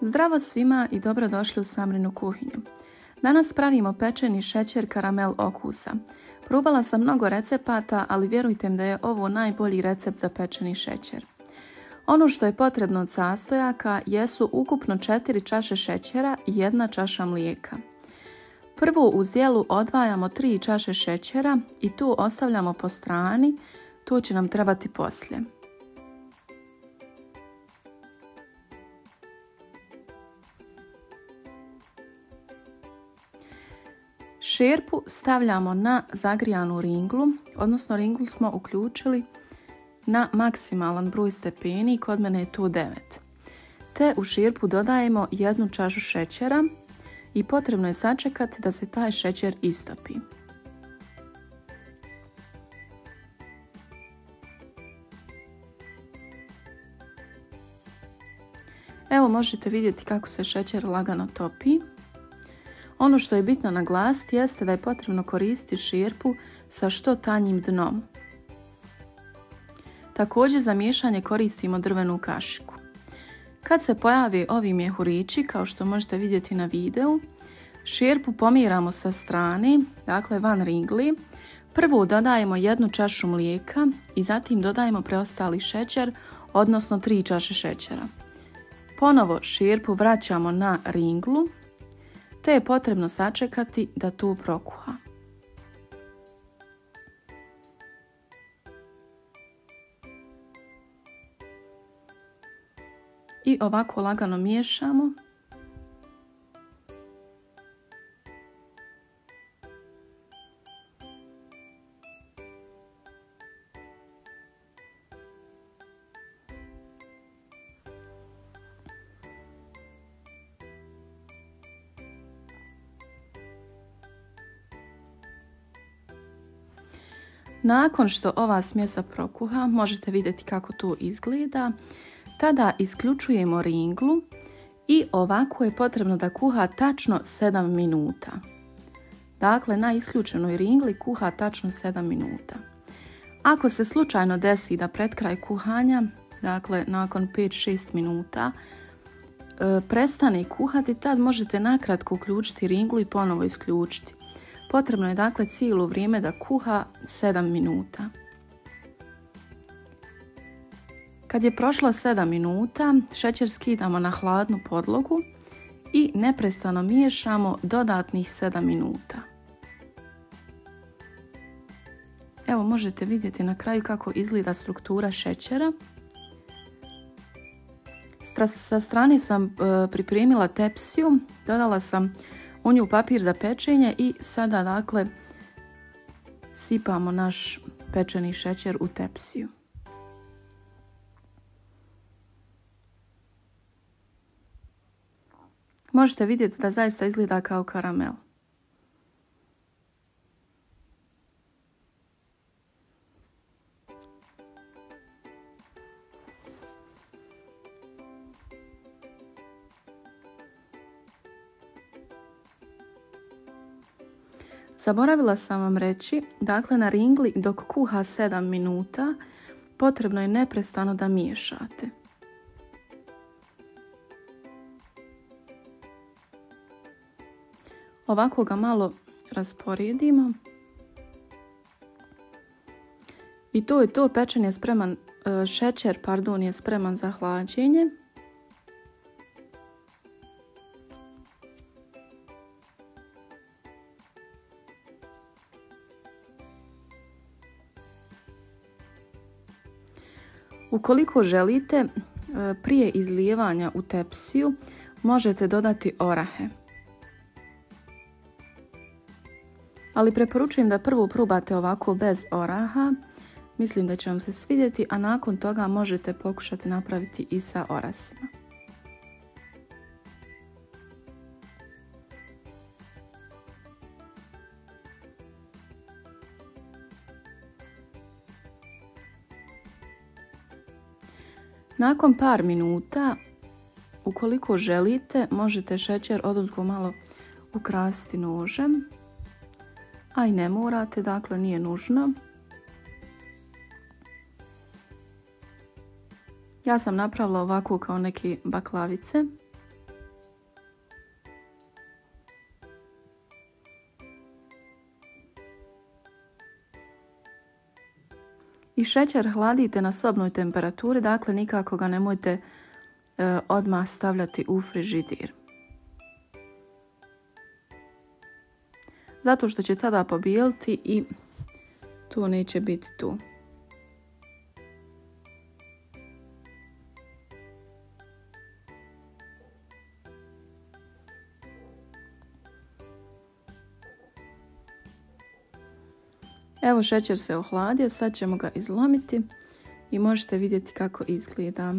Zdravo svima i dobrodošli u Samrinu kuhinju. Danas pravimo pečeni šećer karamel okusa. Probala sam mnogo recepata, ali vjerujte mi da je ovo najbolji recept za pečeni šećer. Ono što je potrebno od sastojaka jesu ukupno 4 čaše šećera i 1 čaša mlijeka. Prvo u zdjelu odvajamo 3 čaše šećera i tu ostavljamo po strani, to će nam trebati poslije. Šerpu stavljamo na zagrijanu ringlu, odnosno ringlu smo uključili na maksimalan broj stepeni, kod mene je to 9. Te u šerpu dodajemo 1 čašu šećera i potrebno je sačekati da se taj šećer istopi. Evo možete vidjeti kako se šećer lagano topi. Ono što je bitno naglasiti jeste da je potrebno koristiti šerpu sa što tanjim dnom. Također za miješanje koristimo drvenu kašiku. Kad se pojave ovi mjehurići, kao što možete vidjeti na videu, šerpu pomjeramo sa strane, dakle van ringli. Prvo dodajemo 1 čašu mlijeka i zatim dodajemo preostali šećer, odnosno 3 čaše šećera. Ponovo šerpu vraćamo na ringlu, te je potrebno sačekati da to prokuha. I ovako lagano miješamo. Nakon što ova smjesa prokuha, možete vidjeti kako to izgleda, tada isključujemo ringlu i ovako je potrebno da kuha tačno 7 minuta. Dakle, na isključenoj ringli kuha tačno 7 minuta. Ako se slučajno desi da pred kraj kuhanja, dakle nakon 5-6 minuta, prestane kuhati, tad možete nakratko uključiti ringlu i ponovo isključiti. Potrebno je dakle cijelo vrijeme da kuha 7 minuta. Kad je prošlo 7 minuta, šećer skidamo na hladnu podlogu i neprestano miješamo dodatnih 7 minuta. Evo možete vidjeti na kraju kako izgleda struktura šećera. Sa strane sam pripremila tepsiju, dodala sam u nju papir za pečenje i sada dakle sipamo naš pečeni šećer u tepsiju. Možete vidjeti da zaista izgleda kao karamel. Zaboravila sam vam reći, dakle na ringli dok kuha 7 minuta potrebno je neprestano da miješate. Ovako ga malo rasporedimo. I to je to, pečen je spreman, šećer je spreman za hlađenje. Ukoliko želite, prije izlijevanja u tepsiju možete dodati orahe. Ali preporučujem da prvo probate ovako bez oraha, mislim da će vam se svidjeti, a nakon toga možete pokušati napraviti i sa orasima. Nakon par minuta, ukoliko želite, možete šećer odozgo malo ukrasiti nožem, a i ne morate, dakle nije nužno. Ja sam napravila ovako kao neke baklavice. I šećer hladite na sobnoj temperaturi, dakle nikako ga nemojte odmah stavljati u frižider. Zato što će tada pobijeliti i to neće biti tu. Evo šećer se ohladio, sad ćemo ga izlomiti i možete vidjeti kako izgleda.